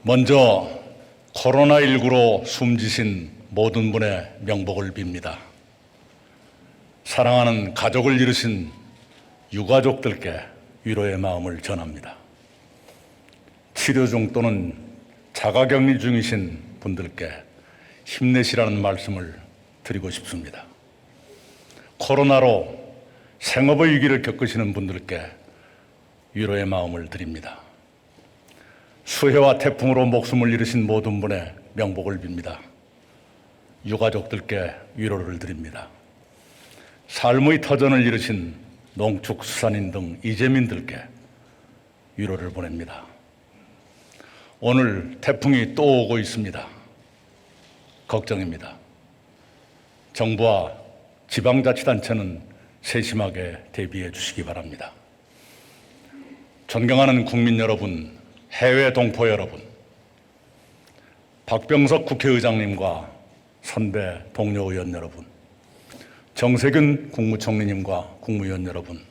먼저 코로나19로 숨지신 모든 분의 명복을 빕니다. 사랑하는 가족을 잃으신 유가족들께 위로의 마음을 전합니다. 치료 중 또는 자가격리 중이신 분들께 힘내시라는 말씀을 드리고 싶습니다. 코로나로 생업의 위기를 겪으시는 분들께 위로의 마음을 드립니다. 수해와 태풍으로 목숨을 잃으신 모든 분의 명복을 빕니다. 유가족들께 위로를 드립니다. 삶의 터전을 잃으신 농축수산인 등 이재민들께 위로를 보냅니다. 오늘 태풍이 또 오고 있습니다. 걱정입니다. 정부와 지방자치단체는 세심하게 대비해 주시기 바랍니다. 존경하는 국민 여러분, 해외 동포 여러분, 박병석 국회의장님과 선배 동료 의원 여러분, 정세균 국무총리님과 국무위원 여러분,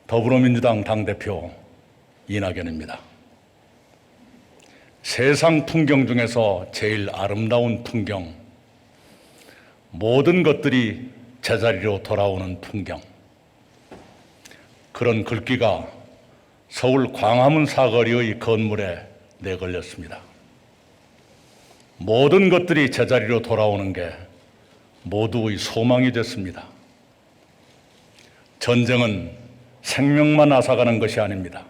더불어민주당 당대표 이낙연입니다. 세상 풍경 중에서 제일 아름다운 풍경, 모든 것들이 제자리로 돌아오는 풍경, 그런 글귀가 서울 광화문 사거리의 건물에 내걸렸습니다. 모든 것들이 제자리로 돌아오는 게 모두의 소망이 됐습니다. 전쟁은 생명만 앗아가는 것이 아닙니다.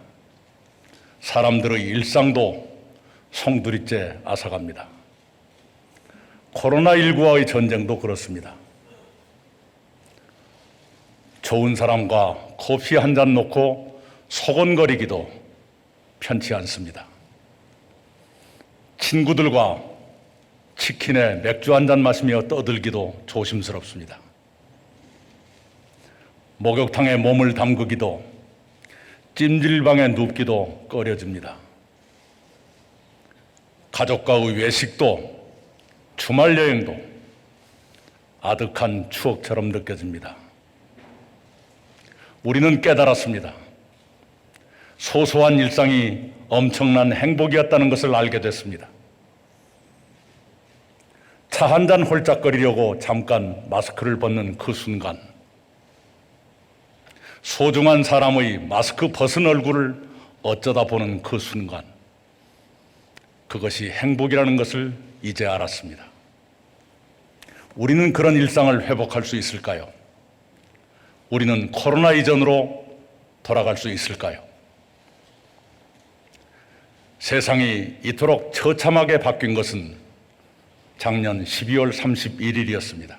사람들의 일상도 송두리째 앗아갑니다. 코로나19와의 전쟁도 그렇습니다. 좋은 사람과 커피 한 잔 놓고 소곤거리기도 편치 않습니다. 친구들과 치킨에 맥주 한 잔 마시며 떠들기도 조심스럽습니다. 목욕탕에 몸을 담그기도, 찜질방에 눕기도 꺼려집니다. 가족과의 외식도, 주말 여행도 아득한 추억처럼 느껴집니다. 우리는 깨달았습니다. 소소한 일상이 엄청난 행복이었다는 것을 알게 됐습니다. 차 한 잔 홀짝거리려고 잠깐 마스크를 벗는 그 순간, 소중한 사람의 마스크 벗은 얼굴을 어쩌다 보는 그 순간, 그것이 행복이라는 것을 이제 알았습니다. 우리는 그런 일상을 회복할 수 있을까요? 우리는 코로나 이전으로 돌아갈 수 있을까요? 세상이 이토록 처참하게 바뀐 것은 작년 12월 31일이었습니다.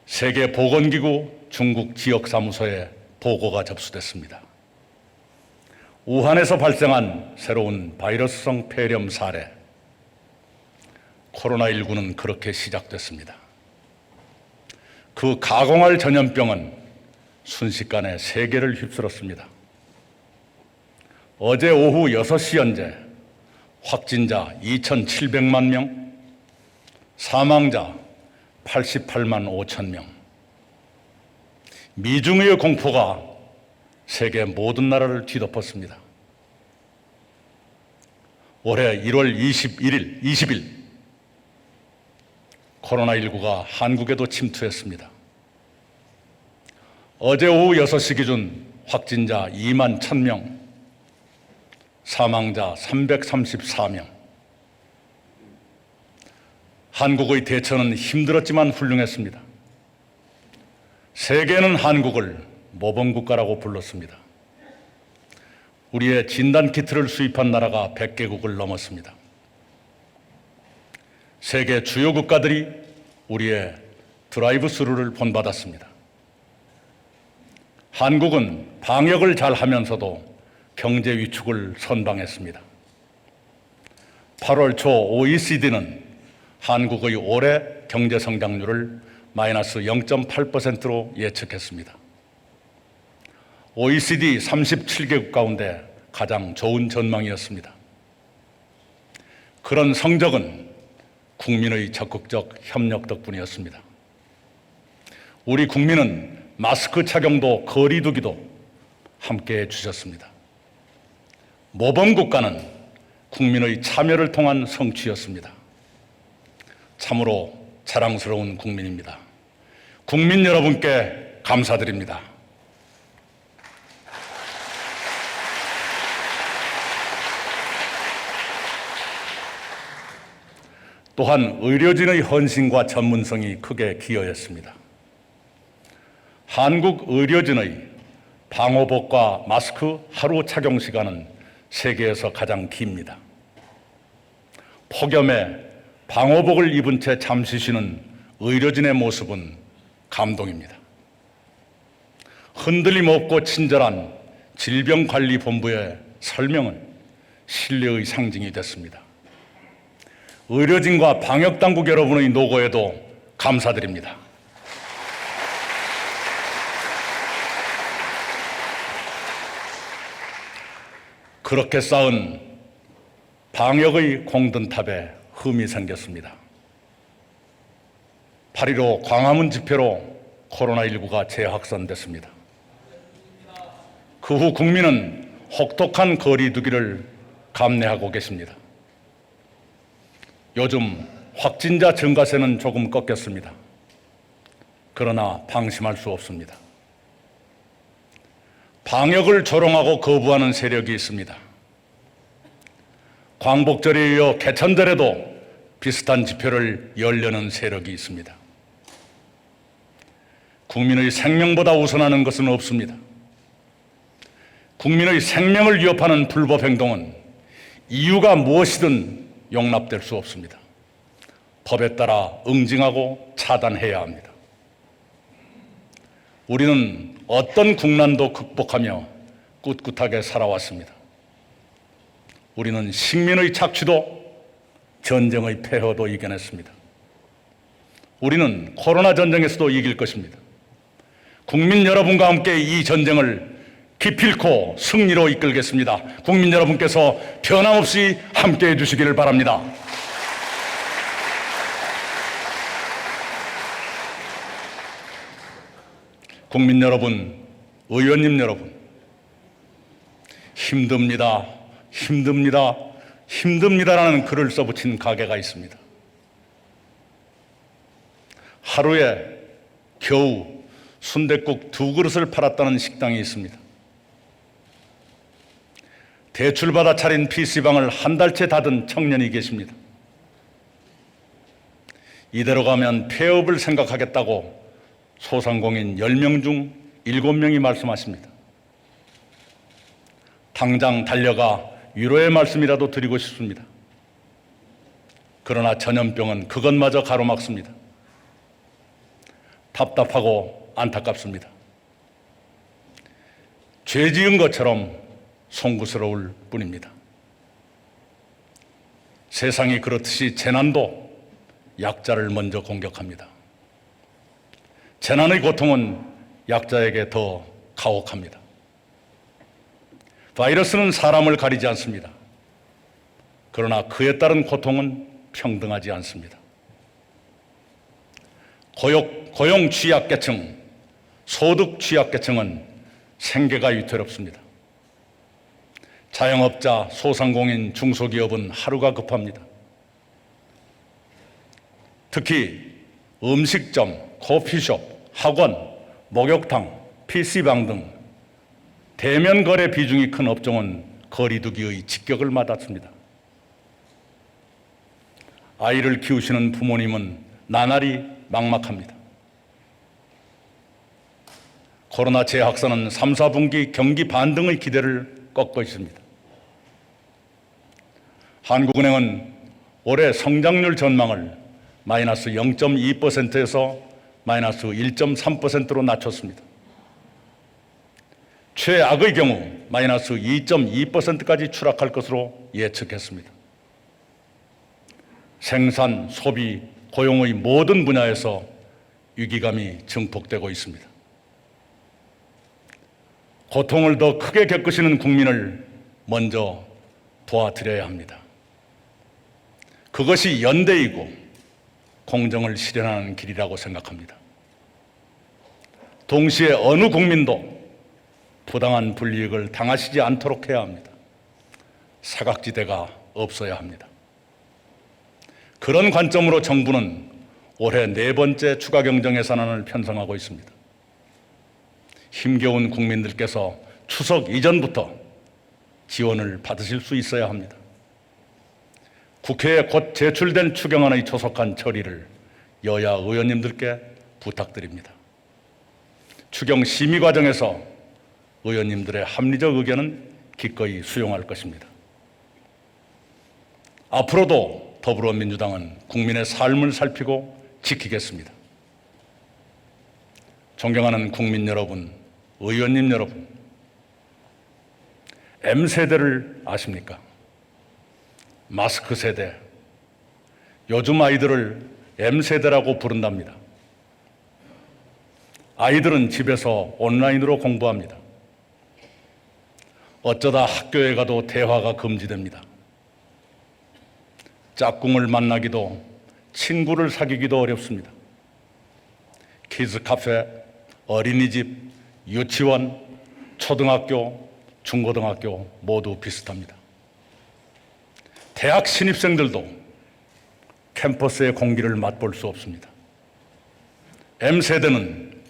세계보건기구 중국 지역사무소에 보고가 접수됐습니다. 우한에서 발생한 새로운 바이러스성 폐렴 사례, 코로나19는 그렇게 시작됐습니다. 그 가공할 전염병은 순식간에 세계를 휩쓸었습니다. 어제 오후 6시 현재 확진자 2,700만 명, 사망자 88만 5천 명. 미중의 공포가 세계 모든 나라를 뒤덮었습니다. 올해 1월 20일 코로나19가 한국에도 침투했습니다. 어제 오후 6시 기준 확진자 2만 1,000명, 사망자 334명. 한국의 대처는 힘들었지만 훌륭했습니다. 세계는 한국을 모범국가라고 불렀습니다. 우리의 진단키트를 수입한 나라가 100개국을 넘었습니다. 세계 주요 국가들이 우리의 드라이브 스루를 본받았습니다. 한국은 방역을 잘 하면서도 경제 위축을 선방했습니다. 8월 초 OECD는 한국의 올해 경제 성장률을 마이너스 0.8%로 예측했습니다. OECD 37개국 가운데 가장 좋은 전망이었습니다. 그런 성적은 국민의 적극적 협력 덕분이었습니다. 우리 국민은 마스크 착용도 거리 두기도 함께해 주셨습니다. 모범국가는 국민의 참여를 통한 성취였습니다. 참으로 자랑스러운 국민입니다. 국민 여러분께 감사드립니다. 또한 의료진의 헌신과 전문성이 크게 기여했습니다. 한국 의료진의 방호복과 마스크 하루 착용 시간은 세계에서 가장 깁니다. 폭염에 방호복을 입은 채 잠시 쉬는 의료진의 모습은 감동입니다. 흔들림 없고 친절한 질병관리본부의 설명은 신뢰의 상징이 됐습니다. 의료진과 방역당국 여러분의 노고에도 감사드립니다. 그렇게 쌓은 방역의 공든탑에 흠이 생겼습니다. 8.15 광화문 집회로 코로나19가 재확산됐습니다. 그 후 국민은 혹독한 거리 두기를 감내하고 계십니다. 요즘 확진자 증가세는 조금 꺾였습니다. 그러나 방심할 수 없습니다. 방역을 조롱하고 거부하는 세력이 있습니다. 광복절에 이어 개천절에도 비슷한 집회를 열려는 세력이 있습니다. 국민의 생명보다 우선하는 것은 없습니다. 국민의 생명을 위협하는 불법 행동은 이유가 무엇이든 용납될 수 없습니다. 법에 따라 응징하고 차단해야 합니다. 우리는 어떤 국난도 극복하며 꿋꿋하게 살아왔습니다. 우리는 식민의 착취도 전쟁의 폐허도 이겨냈습니다. 우리는 코로나 전쟁에서도 이길 것입니다. 국민 여러분과 함께 이 전쟁을 기필코 승리로 이끌겠습니다. 국민 여러분께서 변함없이 함께해 주시기를 바랍니다. 국민 여러분, 의원님 여러분, 힘듭니다, 힘듭니다, 힘듭니다라는 글을 써붙인 가게가 있습니다. 하루에 겨우 순댓국 2그릇을 팔았다는 식당이 있습니다. 대출받아 차린 PC방을 한 달째 닫은 청년이 계십니다. 이대로 가면 폐업을 생각하겠다고 소상공인 10명 중 7명이 말씀하십니다. 당장 달려가 위로의 말씀이라도 드리고 싶습니다. 그러나 전염병은 그것마저 가로막습니다. 답답하고 안타깝습니다. 죄 지은 것처럼 송구스러울 뿐입니다. 세상이 그렇듯이 재난도 약자를 먼저 공격합니다. 재난의 고통은 약자에게 더 가혹합니다. 바이러스는 사람을 가리지 않습니다. 그러나 그에 따른 고통은 평등하지 않습니다. 고용 취약계층, 소득 취약계층은 생계가 위태롭습니다. 자영업자, 소상공인, 중소기업은 하루가 급합니다. 특히 음식점, 커피숍, 학원, 목욕탕, PC방 등 대면 거래 비중이 큰 업종은 거리두기의 직격을 맞았습니다. 아이를 키우시는 부모님은 나날이 막막합니다. 코로나 재확산은 3, 4분기 경기 반등의 기대를 꺾고 있습니다. 한국은행은 올해 성장률 전망을 마이너스 0.2%에서 마이너스 1.3%로 낮췄습니다. 최악의 경우 마이너스 2.2%까지 추락할 것으로 예측했습니다. 생산, 소비, 고용의 모든 분야에서 위기감이 증폭되고 있습니다. 고통을 더 크게 겪으시는 국민을 먼저 도와드려야 합니다. 그것이 연대이고 공정을 실현하는 길이라고 생각합니다. 동시에 어느 국민도 부당한 불이익을 당하시지 않도록 해야 합니다. 사각지대가 없어야 합니다. 그런 관점으로 정부는 올해 4번째 추가 경정 예산안을 편성하고 있습니다. 힘겨운 국민들께서 추석 이전부터 지원을 받으실 수 있어야 합니다. 국회에 곧 제출된 추경안의 조속한 처리를 여야 의원님들께 부탁드립니다. 추경 심의 과정에서 의원님들의 합리적 의견은 기꺼이 수용할 것입니다. 앞으로도 더불어민주당은 국민의 삶을 살피고 지키겠습니다. 존경하는 국민 여러분, 의원님 여러분, M세대를 아십니까? 마스크 세대. 요즘 아이들을 M세대라고 부른답니다. 아이들은 집에서 온라인으로 공부합니다. 어쩌다 학교에 가도 대화가 금지됩니다. 짝꿍을 만나기도, 친구를 사귀기도 어렵습니다. 키즈 카페, 어린이집, 유치원, 초등학교, 중고등학교 모두 비슷합니다. 대학 신입생들도 캠퍼스의 공기를 맛볼 수 없습니다. M세대는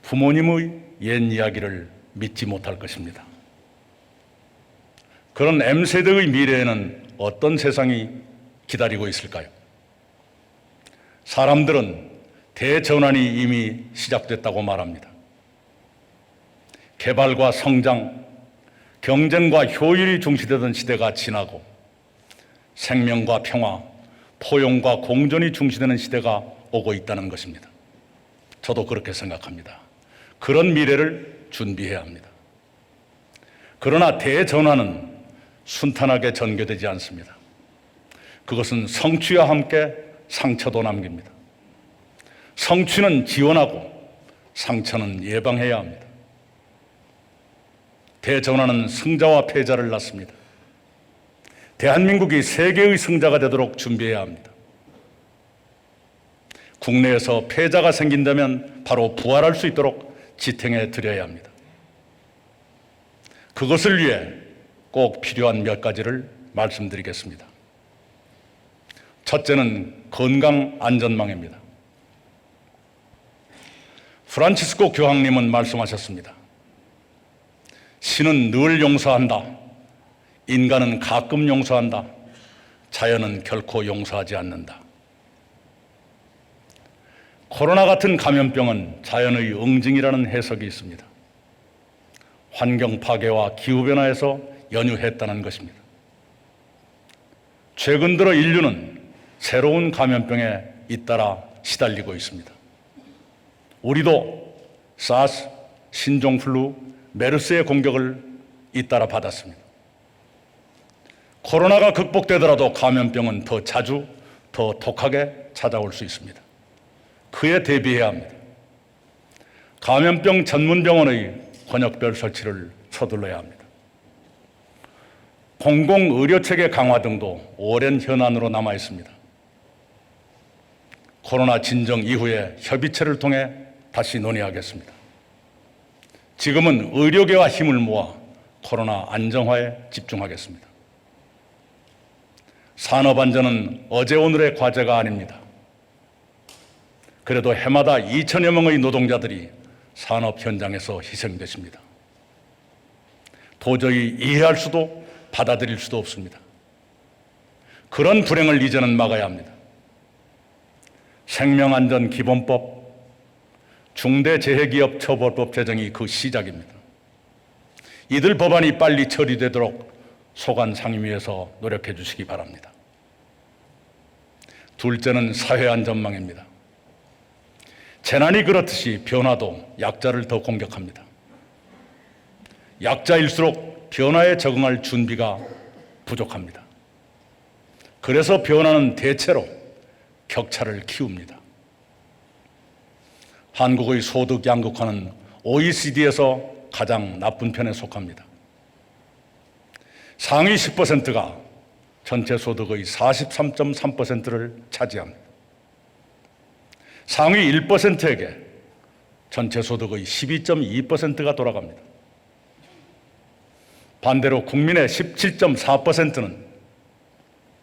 부모님의 옛 이야기를 믿지 못할 것입니다. 그런 M세대의 미래에는 어떤 세상이 기다리고 있을까요? 사람들은 대전환이 이미 시작됐다고 말합니다. 개발과 성장, 경쟁과 효율이 중시되던 시대가 지나고 생명과 평화, 포용과 공존이 중시되는 시대가 오고 있다는 것입니다. 저도 그렇게 생각합니다. 그런 미래를 준비해야 합니다. 그러나 대전환은 순탄하게 전개되지 않습니다. 그것은 성취와 함께 상처도 남깁니다. 성취는 지원하고 상처는 예방해야 합니다. 대전환은 승자와 패자를 낳습니다. 대한민국이 세계의 승자가 되도록 준비해야 합니다. 국내에서 패자가 생긴다면 바로 부활할 수 있도록 지탱해 드려야 합니다. 그것을 위해 꼭 필요한 몇 가지를 말씀드리겠습니다. 첫째는 건강 안전망입니다. 프란치스코 교황님은 말씀하셨습니다. 신은 늘 용서한다. 인간은 가끔 용서한다. 자연은 결코 용서하지 않는다. 코로나 같은 감염병은 자연의 응징이라는 해석이 있습니다. 환경 파괴와 기후변화에서 연유했다는 것입니다. 최근 들어 인류는 새로운 감염병에 잇따라 시달리고 있습니다. 우리도 사스, 신종플루, 메르스의 공격을 잇따라 받았습니다. 코로나가 극복되더라도 감염병은 더 자주, 더 독하게 찾아올 수 있습니다. 그에 대비해야 합니다. 감염병 전문병원의 권역별 설치를 서둘러야 합니다. 공공의료체계 강화 등도 오랜 현안으로 남아 있습니다. 코로나 진정 이후에 협의체를 통해 다시 논의하겠습니다. 지금은 의료계와 힘을 모아 코로나 안정화에 집중하겠습니다. 산업안전은 어제 오늘의 과제가 아닙니다. 그래도 해마다 2천여 명의 노동자들이 산업 현장에서 희생되십니다. 도저히 이해할 수도 받아들일 수도 없습니다. 그런 불행을 이제는 막아야 합니다. 생명안전기본법, 중대재해기업 처벌법 제정이 그 시작입니다. 이들 법안이 빨리 처리되도록 소관상임위에서 노력해 주시기 바랍니다. 둘째는 사회안전망입니다. 재난이 그렇듯이 변화도 약자를 더 공격합니다. 약자일수록 변화에 적응할 준비가 부족합니다. 그래서 변화는 대체로 격차를 키웁니다. 한국의 소득 양극화는 OECD에서 가장 나쁜 편에 속합니다. 상위 10%가 전체 소득의 43.3%를 차지합니다. 상위 1%에게 전체 소득의 12.2%가 돌아갑니다. 반대로 국민의 17.4%는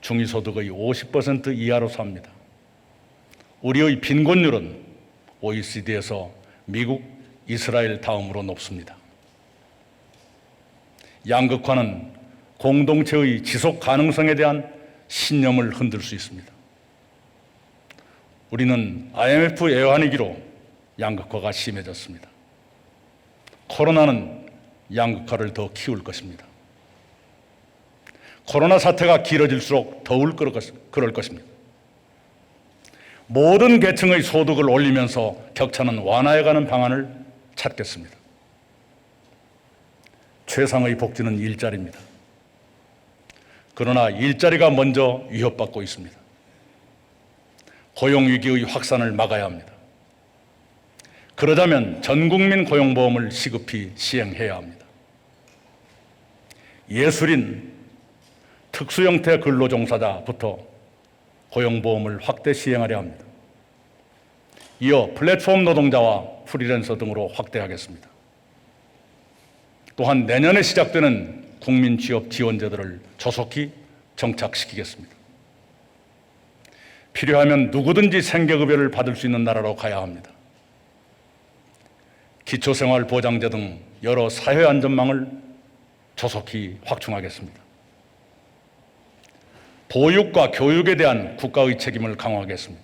중위소득의 50% 이하로 삽니다. 우리의 빈곤율은 OECD에서 미국, 이스라엘 다음으로 높습니다. 양극화는 공동체의 지속 가능성에 대한 신념을 흔들 수 있습니다. 우리는 IMF 애환위기로 양극화가 심해졌습니다. 코로나는 양극화를 더 키울 것입니다. 코로나 사태가 길어질수록 더욱 그럴 것입니다. 모든 계층의 소득을 올리면서 격차는 완화해가는 방안을 찾겠습니다. 최상의 복지는 일자리입니다. 그러나 일자리가 먼저 위협받고 있습니다. 고용위기의 확산을 막아야 합니다. 그러자면 전국민 고용보험을 시급히 시행해야 합니다. 예술인, 특수형태 근로종사자부터 고용보험을 확대 시행하려 합니다. 이어 플랫폼 노동자와 프리랜서 등으로 확대하겠습니다. 또한 내년에 시작되는 국민 취업 지원제도를 조속히 정착시키겠습니다. 필요하면 누구든지 생계급여를 받을 수 있는 나라로 가야 합니다. 기초생활보장제 등 여러 사회안전망을 조속히 확충하겠습니다. 보육과 교육에 대한 국가의 책임을 강화하겠습니다.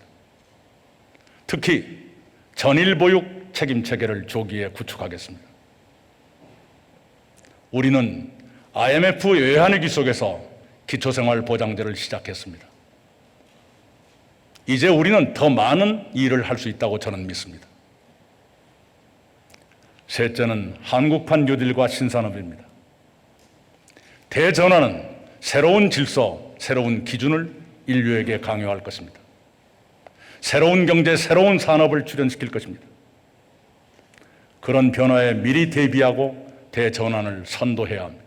특히 전일보육 책임체계를 조기에 구축하겠습니다. 우리는 IMF 외환위기 속에서 기초생활보장제를 시작했습니다. 이제 우리는 더 많은 일을 할 수 있다고 저는 믿습니다. 셋째는 한국판 뉴딜과 신산업입니다. 대전환은 새로운 질서, 새로운 기준을 인류에게 강요할 것입니다. 새로운 경제, 새로운 산업을 출현시킬 것입니다. 그런 변화에 미리 대비하고 대전환을 선도해야 합니다.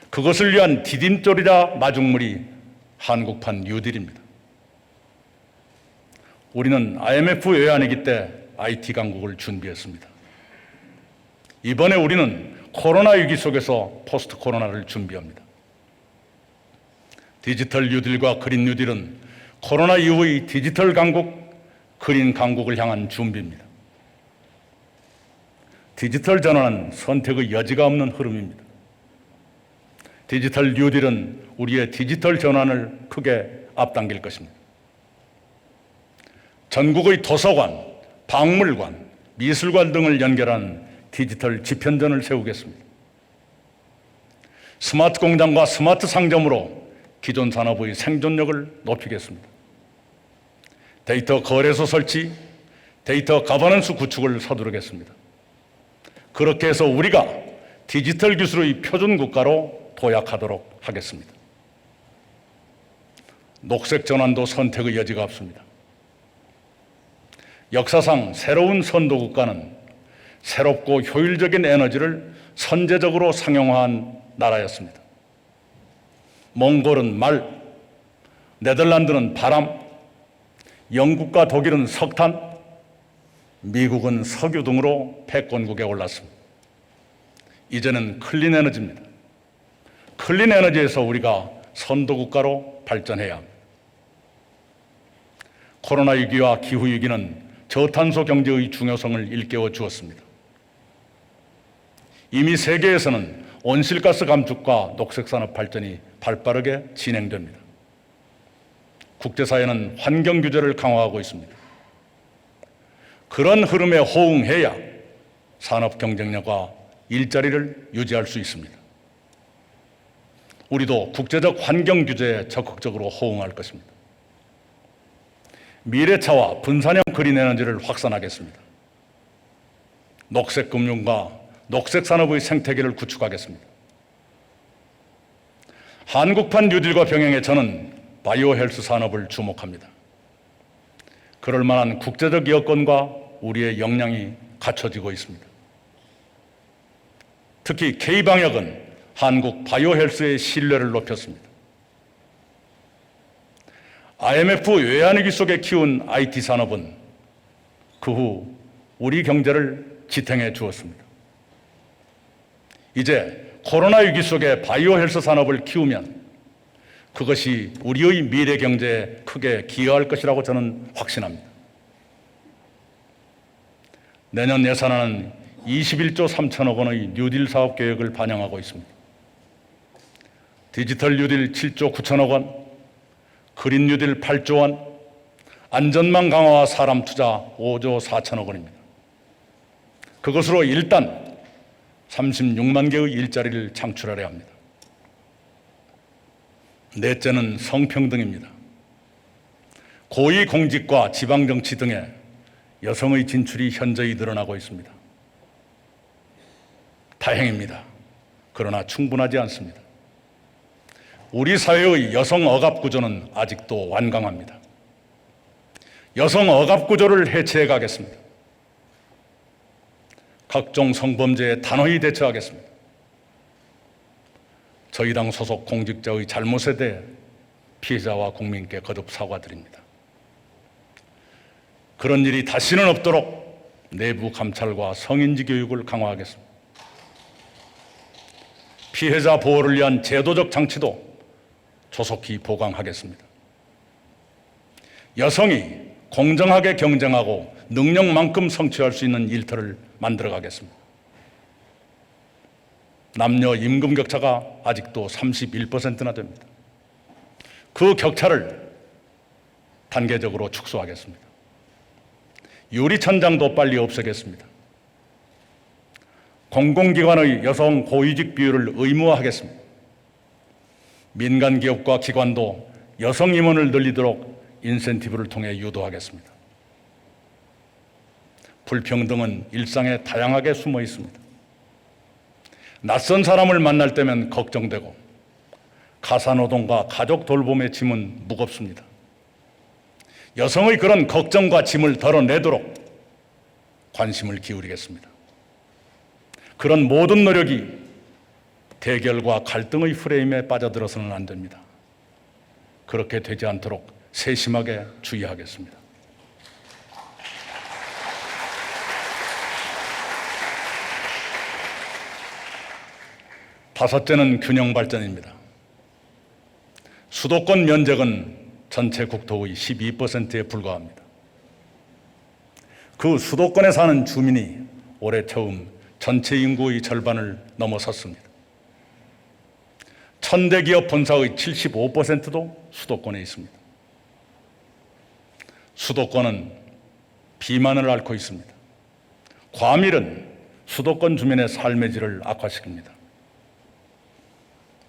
그것을 위한 디딤돌이자 마중물이 한국판 뉴딜입니다. 우리는 IMF 외환위기 때 IT 강국을 준비했습니다. 이번에 우리는 코로나 위기 속에서 포스트 코로나를 준비합니다. 디지털 뉴딜과 그린 뉴딜은 코로나 이후의 디지털 강국, 그린 강국을 향한 준비입니다. 디지털 전환은 선택의 여지가 없는 흐름입니다. 디지털 뉴딜은 우리의 디지털 전환을 크게 앞당길 것입니다. 전국의 도서관, 박물관, 미술관 등을 연결하는 디지털 지편전을 세우겠습니다. 스마트 공장과 스마트 상점으로 기존 산업의 생존력을 높이겠습니다. 데이터 거래소 설치, 데이터 가버넌스 구축을 서두르겠습니다. 그렇게 해서 우리가 디지털 기술의 표준 국가로 도약하도록 하겠습니다. 녹색 전환도 선택의 여지가 없습니다. 역사상 새로운 선도 국가는 새롭고 효율적인 에너지를 선제적으로 상용화한 나라였습니다. 몽골은 말, 네덜란드는 바람, 영국과 독일은 석탄, 미국은 석유 등으로 패권국에 올랐습니다. 이제는 클린 에너지입니다. 클린 에너지에서 우리가 선도국가로 발전해야 합니다. 코로나 위기와 기후 위기는 저탄소 경제의 중요성을 일깨워 주었습니다. 이미 세계에서는 온실가스 감축과 녹색산업 발전이 발빠르게 진행됩니다. 국제사회는 환경 규제를 강화하고 있습니다. 그런 흐름에 호응해야 산업 경쟁력과 일자리를 유지할 수 있습니다. 우리도 국제적 환경 규제에 적극적으로 호응할 것입니다. 미래차와 분산형 그린 에너지를 확산하겠습니다. 녹색 금융과 녹색 산업의 생태계를 구축하겠습니다. 한국판 뉴딜과 병행해 저는 바이오 헬스 산업을 주목합니다. 그럴 만한 국제적 여건과 우리의 역량이 갖춰지고 있습니다. 특히 K방역은 한국 바이오 헬스의 신뢰를 높였습니다. IMF 외환위기 속에 키운 IT 산업은 그 후 우리 경제를 지탱해 주었습니다. 이제 코로나 위기 속에 바이오 헬스 산업을 키우면 그것이 우리의 미래 경제에 크게 기여할 것이라고 저는 확신합니다. 내년 예산안은 21조 3천억 원의 뉴딜 사업 계획을 반영하고 있습니다. 디지털 뉴딜 7조 9천억 원, 그린 뉴딜 8조 원, 안전망 강화와 사람 투자 5조 4천억 원입니다. 그것으로 일단 36만 개의 일자리를 창출하려 합니다. 넷째는 성평등입니다. 고위공직과 지방정치 등에 여성의 진출이 현저히 늘어나고 있습니다. 다행입니다. 그러나 충분하지 않습니다. 우리 사회의 여성 억압 구조는 아직도 완강합니다. 여성 억압 구조를 해체해 가겠습니다. 각종 성범죄에 단호히 대처하겠습니다. 저희 당 소속 공직자의 잘못에 대해 피해자와 국민께 거듭 사과드립니다. 그런 일이 다시는 없도록 내부 감찰과 성인지 교육을 강화하겠습니다. 피해자 보호를 위한 제도적 장치도 조속히 보강하겠습니다. 여성이 공정하게 경쟁하고 능력만큼 성취할 수 있는 일터를 만들어가겠습니다. 남녀 임금 격차가 아직도 31%나 됩니다. 그 격차를 단계적으로 축소하겠습니다. 유리천장도 빨리 없애겠습니다. 공공기관의 여성 고위직 비율을 의무화하겠습니다. 민간 기업과 기관도 여성 임원을 늘리도록 인센티브를 통해 유도하겠습니다. 불평등은 일상에 다양하게 숨어 있습니다. 낯선 사람을 만날 때면 걱정되고 가사노동과 가족 돌봄의 짐은 무겁습니다. 여성의 그런 걱정과 짐을 덜어내도록 관심을 기울이겠습니다. 그런 모든 노력이 대결과 갈등의 프레임에 빠져들어서는 안 됩니다. 그렇게 되지 않도록 세심하게 주의하겠습니다. 다섯째는 균형 발전입니다. 수도권 면적은 전체 국토의 12%에 불과합니다. 그 수도권에 사는 주민이 올해 처음 전체 인구의 절반을 넘어섰습니다. 천대 기업 본사의 75%도 수도권에 있습니다. 수도권은 비만을 앓고 있습니다. 과밀은 수도권 주민의 삶의 질을 악화시킵니다.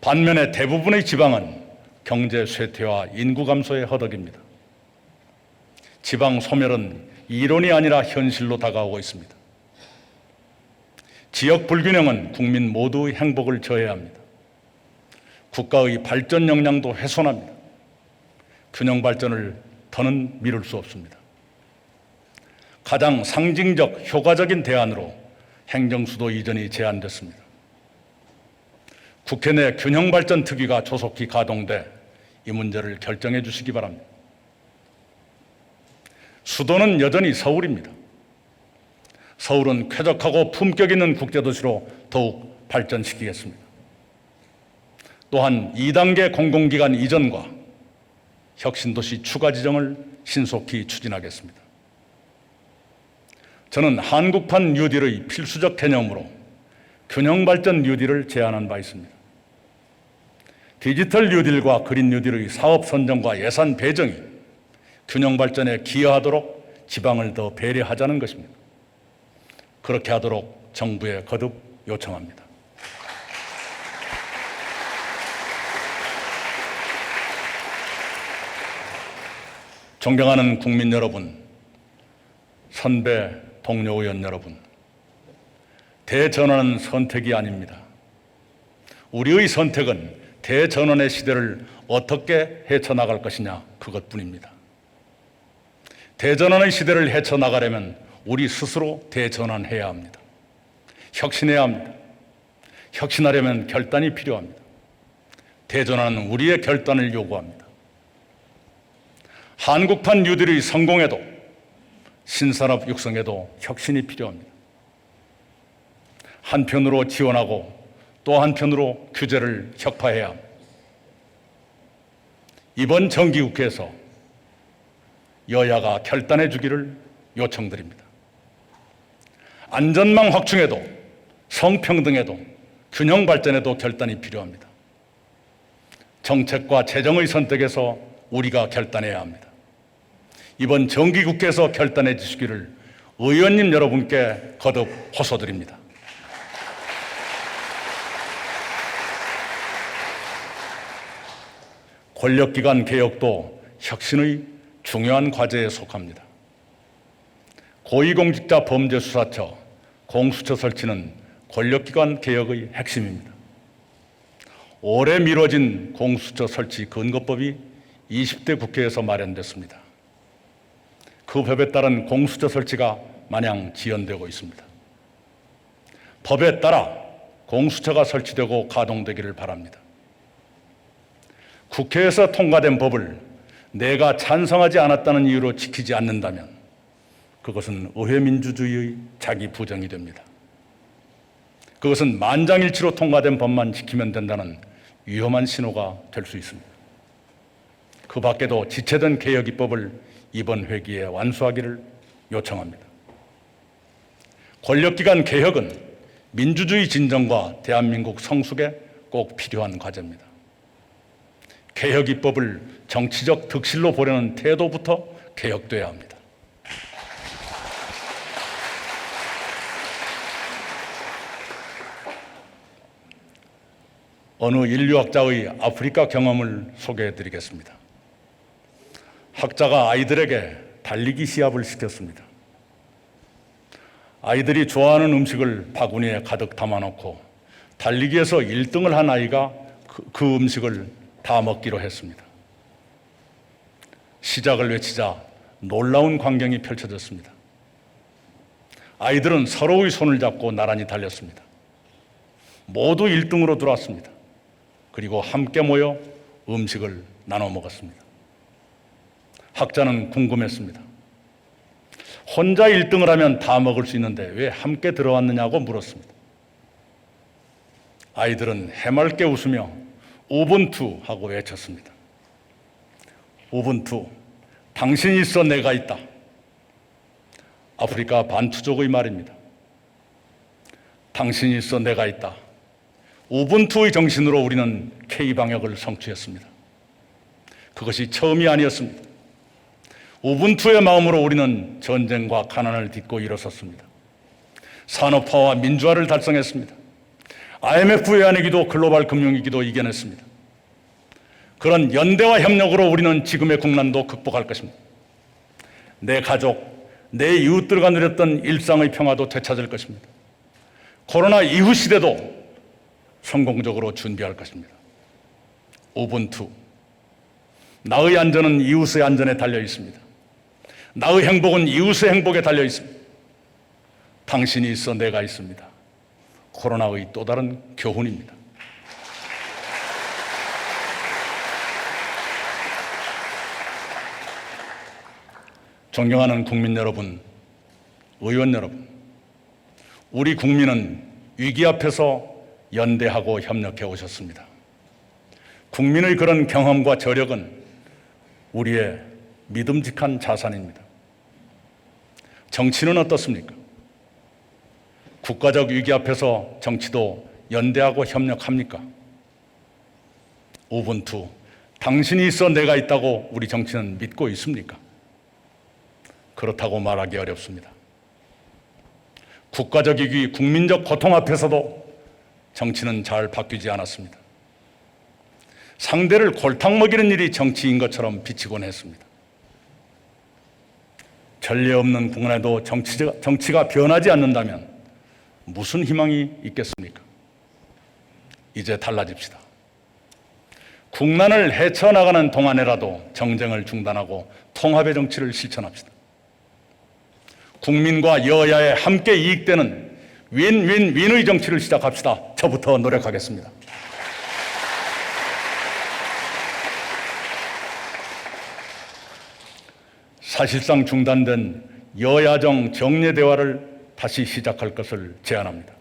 반면에 대부분의 지방은 경제 쇠퇴와 인구 감소에 허덕입니다. 지방 소멸은 이론이 아니라 현실로 다가오고 있습니다. 지역 불균형은 국민 모두의 행복을 저해합니다. 국가의 발전 역량도 훼손합니다. 균형 발전을 더는 미룰 수 없습니다. 가장 상징적, 효과적인 대안으로 행정수도 이전이 제안됐습니다. 국회 내 균형발전 특위가 조속히 가동돼 이 문제를 결정해 주시기 바랍니다. 수도는 여전히 서울입니다. 서울은 쾌적하고 품격 있는 국제도시로 더욱 발전시키겠습니다. 또한 2단계 공공기관 이전과 혁신도시 추가 지정을 신속히 추진하겠습니다. 저는 한국판 뉴딜의 필수적 개념으로 균형발전 뉴딜을 제안한 바 있습니다. 디지털 뉴딜과 그린 뉴딜의 사업 선정과 예산 배정이 균형 발전에 기여하도록 지방을 더 배려하자는 것입니다. 그렇게 하도록 정부에 거듭 요청합니다. 존경하는 국민 여러분, 선배 동료 의원 여러분, 대전환은 선택이 아닙니다. 우리의 선택은 대전환의 시대를 어떻게 헤쳐나갈 것이냐, 그것뿐입니다. 대전환의 시대를 헤쳐나가려면 우리 스스로 대전환해야 합니다. 혁신해야 합니다. 혁신하려면 결단이 필요합니다. 대전환은 우리의 결단을 요구합니다. 한국판 뉴딜의 성공에도 신산업 육성에도 혁신이 필요합니다. 한편으로 지원하고 또 한편으로 규제를 격파해야 합니다. 이번 정기국회에서 여야가 결단해 주기를 요청드립니다. 안전망 확충에도 성평등에도 균형 발전에도 결단이 필요합니다. 정책과 재정의 선택에서 우리가 결단해야 합니다. 이번 정기국회에서 결단해 주시기를 의원님 여러분께 거듭 호소드립니다. 권력기관 개혁도 혁신의 중요한 과제에 속합니다. 고위공직자 범죄수사처, 공수처 설치는 권력기관 개혁의 핵심입니다. 오래 미뤄진 공수처 설치 근거법이 20대 국회에서 마련됐습니다. 그 법에 따른 공수처 설치가 마냥 지연되고 있습니다. 법에 따라 공수처가 설치되고 가동되기를 바랍니다. 국회에서 통과된 법을 내가 찬성하지 않았다는 이유로 지키지 않는다면 그것은 의회민주주의의 자기 부정이 됩니다. 그것은 만장일치로 통과된 법만 지키면 된다는 위험한 신호가 될 수 있습니다. 그 밖에도 지체된 개혁 입법을 이번 회기에 완수하기를 요청합니다. 권력기관 개혁은 민주주의 진정과 대한민국 성숙에 꼭 필요한 과제입니다. 개혁 입법을 정치적 득실로 보려는 태도부터 개혁돼야 합니다. 어느 인류학자의 아프리카 경험을 소개해 드리겠습니다. 학자가 아이들에게 달리기 시합을 시켰습니다. 아이들이 좋아하는 음식을 바구니에 가득 담아놓고 달리기에서 1등을 한 아이가 그 음식을 다 먹기로 했습니다. 시작을 외치자 놀라운 광경이 펼쳐졌습니다. 아이들은 서로의 손을 잡고 나란히 달렸습니다. 모두 1등으로 들어왔습니다. 그리고 함께 모여 음식을 나눠 먹었습니다. 학자는 궁금했습니다. 혼자 1등을 하면 다 먹을 수 있는데 왜 함께 들어왔느냐고 물었습니다. 아이들은 해맑게 웃으며 우분투 하고 외쳤습니다. 우분투, 당신이 있어 내가 있다. 아프리카 반투족의 말입니다. 당신이 있어 내가 있다. 우분투의 정신으로 우리는 K방역을 성취했습니다. 그것이 처음이 아니었습니다. 우분투의 마음으로 우리는 전쟁과 가난을 딛고 일어섰습니다. 산업화와 민주화를 달성했습니다. IMF 외환위기도 글로벌 금융위기도 이겨냈습니다. 그런 연대와 협력으로 우리는 지금의 국난도 극복할 것입니다. 내 가족, 내 이웃들과 누렸던 일상의 평화도 되찾을 것입니다. 코로나 이후 시대도 성공적으로 준비할 것입니다. 우분투. 나의 안전은 이웃의 안전에 달려 있습니다. 나의 행복은 이웃의 행복에 달려 있습니다. 당신이 있어 내가 있습니다. 코로나의 또 다른 교훈입니다. 존경하는 국민 여러분, 의원 여러분, 우리 국민은 위기 앞에서 연대하고 협력해 오셨습니다. 국민의 그런 경험과 저력은 우리의 믿음직한 자산입니다. 정치는 어떻습니까? 국가적 위기 앞에서 정치도 연대하고 협력합니까? 우분투, 당신이 있어 내가 있다고 우리 정치는 믿고 있습니까? 그렇다고 말하기 어렵습니다. 국가적 위기, 국민적 고통 앞에서도 정치는 잘 바뀌지 않았습니다. 상대를 골탕 먹이는 일이 정치인 것처럼 비치곤 했습니다. 전례 없는 국난에도 정치가 변하지 않는다면 무슨 희망이 있겠습니까? 이제 달라집시다. 국난을 헤쳐나가는 동안에라도 정쟁을 중단하고 통합의 정치를 실천합시다. 국민과 여야에 함께 이익되는 윈윈윈의 정치를 시작합시다. 저부터 노력하겠습니다. 사실상 중단된 여야정 정례 대화를 다시 시작할 것을 제안합니다.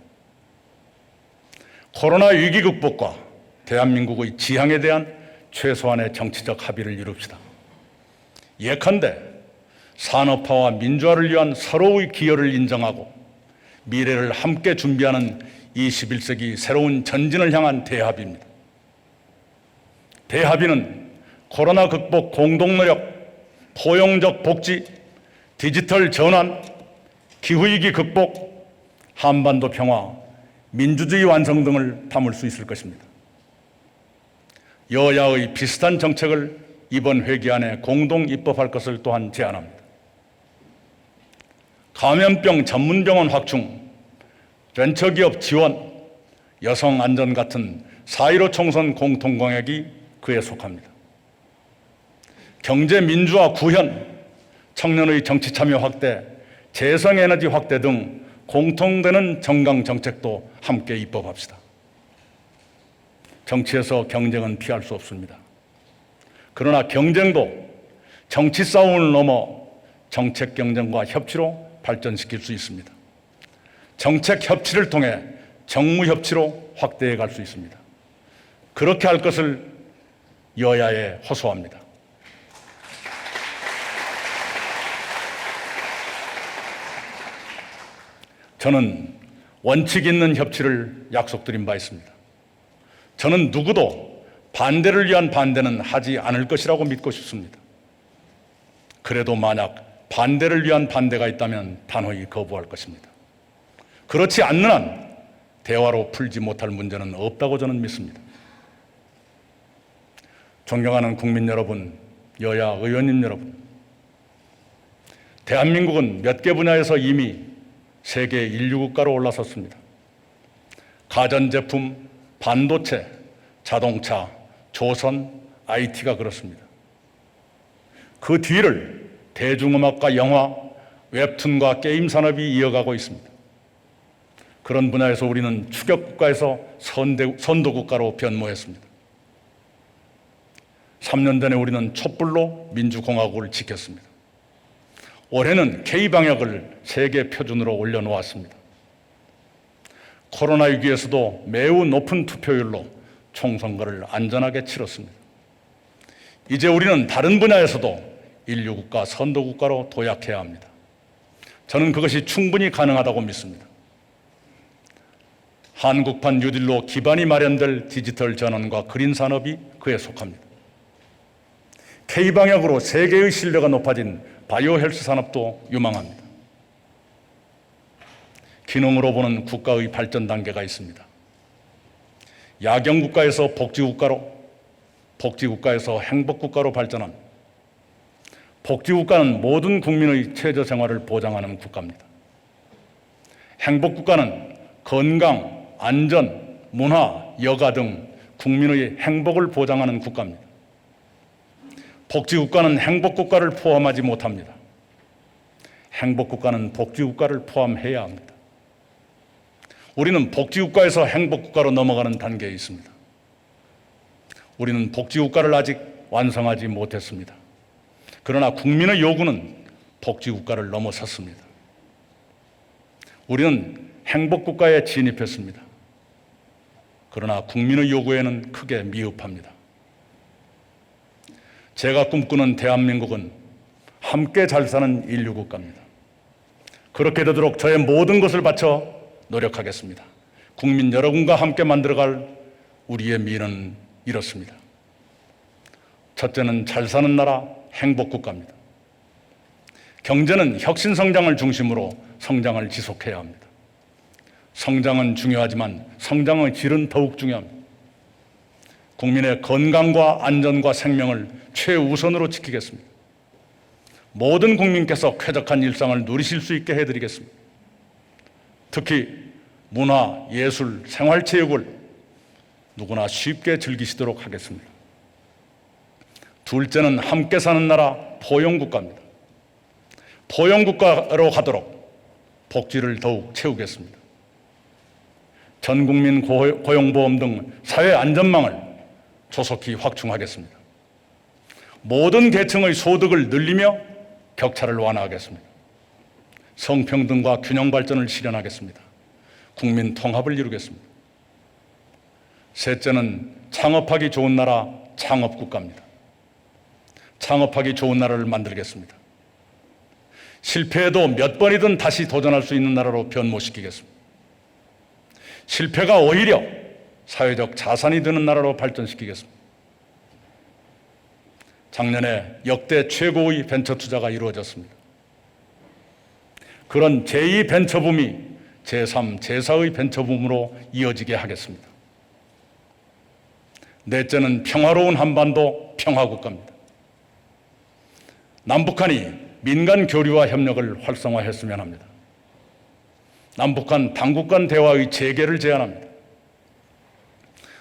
코로나 위기 극복과 대한민국의 지향에 대한 최소한의 정치적 합의를 이룹시다. 예컨대 산업화와 민주화를 위한 서로의 기여를 인정하고 미래를 함께 준비하는 21세기 새로운 전진을 향한 대합의입니다. 대합의는 코로나 극복 공동노력, 포용적 복지, 디지털 전환, 기후위기 극복, 한반도 평화, 민주주의 완성 등을 담을 수 있을 것입니다. 여야의 비슷한 정책을 이번 회기 안에 공동 입법할 것을 또한 제안합니다. 감염병 전문병원 확충, 벤처기업 지원, 여성 안전 같은 4.15 총선 공통공약이 그에 속합니다. 경제 민주화 구현, 청년의 정치 참여 확대, 재생에너지 확대 등 공통되는 정강 정책도 함께 입법합시다. 정치에서 경쟁은 피할 수 없습니다. 그러나 경쟁도 정치 싸움을 넘어 정책 경쟁과 협치로 발전시킬 수 있습니다. 정책 협치를 통해 정무 협치로 확대해 갈 수 있습니다. 그렇게 할 것을 여야에 호소합니다. 저는 원칙 있는 협치를 약속드린 바 있습니다. 저는 누구도 반대를 위한 반대는 하지 않을 것이라고 믿고 싶습니다. 그래도 만약 반대를 위한 반대가 있다면 단호히 거부할 것입니다. 그렇지 않는 한 대화로 풀지 못할 문제는 없다고 저는 믿습니다. 존경하는 국민 여러분, 여야 의원님 여러분, 대한민국은 몇 개 분야에서 이미 세계 인류 국가로 올라섰습니다. 가전제품, 반도체, 자동차, 조선, IT가 그렇습니다. 그 뒤를 대중음악과 영화, 웹툰과 게임 산업이 이어가고 있습니다. 그런 분야에서 우리는 추격국가에서 선도국가로 변모했습니다. 3년 전에 우리는 촛불로 민주공화국을 지켰습니다. 올해는 K방역을 세계 표준으로 올려놓았습니다. 코로나 위기에서도 매우 높은 투표율로 총선거를 안전하게 치렀습니다. 이제 우리는 다른 분야에서도 인류국가, 선도국가로 도약해야 합니다. 저는 그것이 충분히 가능하다고 믿습니다. 한국판 뉴딜로 기반이 마련될 디지털 전환과 그린 산업이 그에 속합니다. K방역으로 세계의 신뢰가 높아진 바이오 헬스 산업도 유망합니다. 기능으로 보는 국가의 발전 단계가 있습니다. 야경국가에서 복지국가로, 복지국가에서 행복국가로 발전합니다. 복지국가는 모든 국민의 최저 생활을 보장하는 국가입니다. 행복국가는 건강, 안전, 문화, 여가 등 국민의 행복을 보장하는 국가입니다. 복지국가는 행복국가를 포함하지 못합니다. 행복국가는 복지국가를 포함해야 합니다. 우리는 복지국가에서 행복국가로 넘어가는 단계에 있습니다. 우리는 복지국가를 아직 완성하지 못했습니다. 그러나 국민의 요구는 복지국가를 넘어섰습니다. 우리는 행복국가에 진입했습니다. 그러나 국민의 요구에는 크게 미흡합니다. 제가 꿈꾸는 대한민국은 함께 잘 사는 인류국가입니다. 그렇게 되도록 저의 모든 것을 바쳐 노력하겠습니다. 국민 여러분과 함께 만들어갈 우리의 미래는 이렇습니다. 첫째는 잘 사는 나라, 행복국가입니다. 경제는 혁신성장을 중심으로 성장을 지속해야 합니다. 성장은 중요하지만 성장의 질은 더욱 중요합니다. 국민의 건강과 안전과 생명을 최우선으로 지키겠습니다. 모든 국민께서 쾌적한 일상을 누리실 수 있게 해드리겠습니다. 특히 문화, 예술, 생활체육을 누구나 쉽게 즐기시도록 하겠습니다. 둘째는 함께 사는 나라, 포용국가입니다. 포용국가로 가도록 복지를 더욱 채우겠습니다. 전국민 고용보험 등 사회 안전망을 조속히 확충하겠습니다. 모든 계층의 소득을 늘리며 격차를 완화하겠습니다. 성평등과 균형 발전을 실현하겠습니다. 국민 통합을 이루겠습니다. 셋째는 창업하기 좋은 나라, 창업국가입니다. 창업하기 좋은 나라를 만들겠습니다. 실패해도 몇 번이든 다시 도전할 수 있는 나라로 변모시키겠습니다. 실패가 오히려 사회적 자산이 되는 나라로 발전시키겠습니다. 작년에 역대 최고의 벤처 투자가 이루어졌습니다. 그런 제2 벤처붐이 제3, 제4의 벤처붐으로 이어지게 하겠습니다. 넷째는 평화로운 한반도 평화국가입니다. 남북한이 민간 교류와 협력을 활성화했으면 합니다. 남북한 당국 간 대화의 재개를 제안합니다.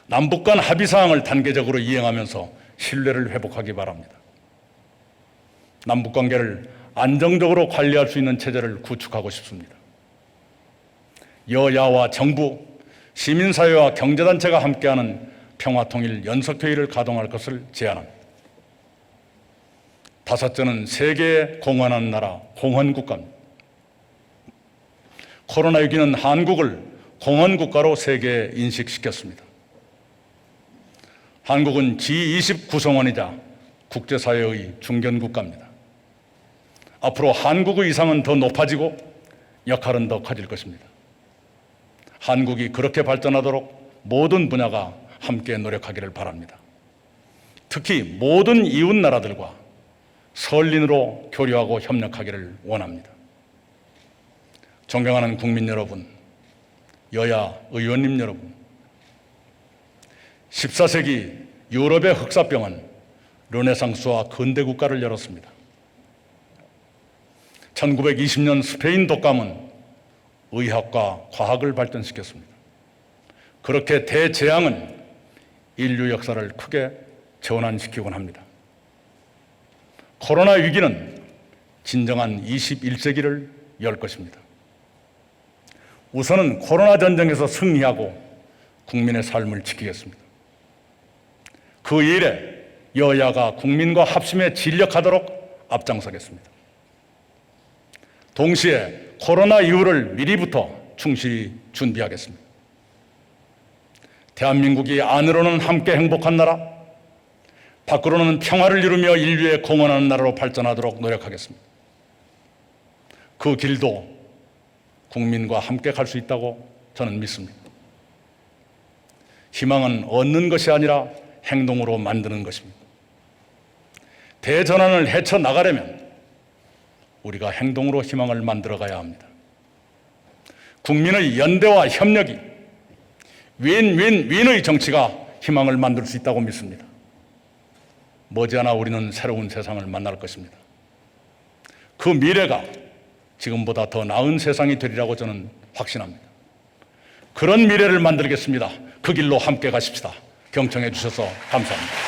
남북 간 합의사항을 단계적으로 이행하면서 신뢰를 회복하기 바랍니다. 남북 관계를 안정적으로 관리할 수 있는 체제를 구축하고 싶습니다. 여야와 정부, 시민사회와 경제단체가 함께하는 평화통일 연석회의를 가동할 것을 제안합니다. 다섯째는 세계에 공헌하는 나라, 공헌국가입니다. 코로나19는 한국을 공헌국가로 세계에 인식시켰습니다. 한국은 G20 구성원이자 국제사회의 중견국가입니다. 앞으로 한국의 위상은 더 높아지고 역할은 더 커질 것입니다. 한국이 그렇게 발전하도록 모든 분야가 함께 노력하기를 바랍니다. 특히 모든 이웃 나라들과 설린으로 교류하고 협력하기를 원합니다. 존경하는 국민 여러분, 여야 의원님 여러분, 14세기 유럽의 흑사병은 르네상스와 근대국가를 열었습니다. 1920년 스페인 독감은 의학과 과학을 발전시켰습니다. 그렇게 대재앙은 인류 역사를 크게 전환시키곤 합니다. 코로나 위기는 진정한 21세기를 열 것입니다. 우선은 코로나 전쟁에서 승리하고 국민의 삶을 지키겠습니다. 그 일에 여야가 국민과 합심해 진력하도록 앞장서겠습니다. 동시에 코로나 이후를 미리부터 충실히 준비하겠습니다. 대한민국이 안으로는 함께 행복한 나라, 밖으로는 평화를 이루며 인류에 공헌하는 나라로 발전하도록 노력하겠습니다. 그 길도 국민과 함께 갈 수 있다고 저는 믿습니다. 희망은 얻는 것이 아니라 행동으로 만드는 것입니다. 대전환을 헤쳐나가려면 우리가 행동으로 희망을 만들어가야 합니다. 국민의 연대와 협력이 윈윈윈의 정치가 희망을 만들 수 있다고 믿습니다. 머지않아 우리는 새로운 세상을 만날 것입니다. 그 미래가 지금보다 더 나은 세상이 되리라고 저는 확신합니다. 그런 미래를 만들겠습니다. 그 길로 함께 가십시다. 경청해 주셔서 감사합니다.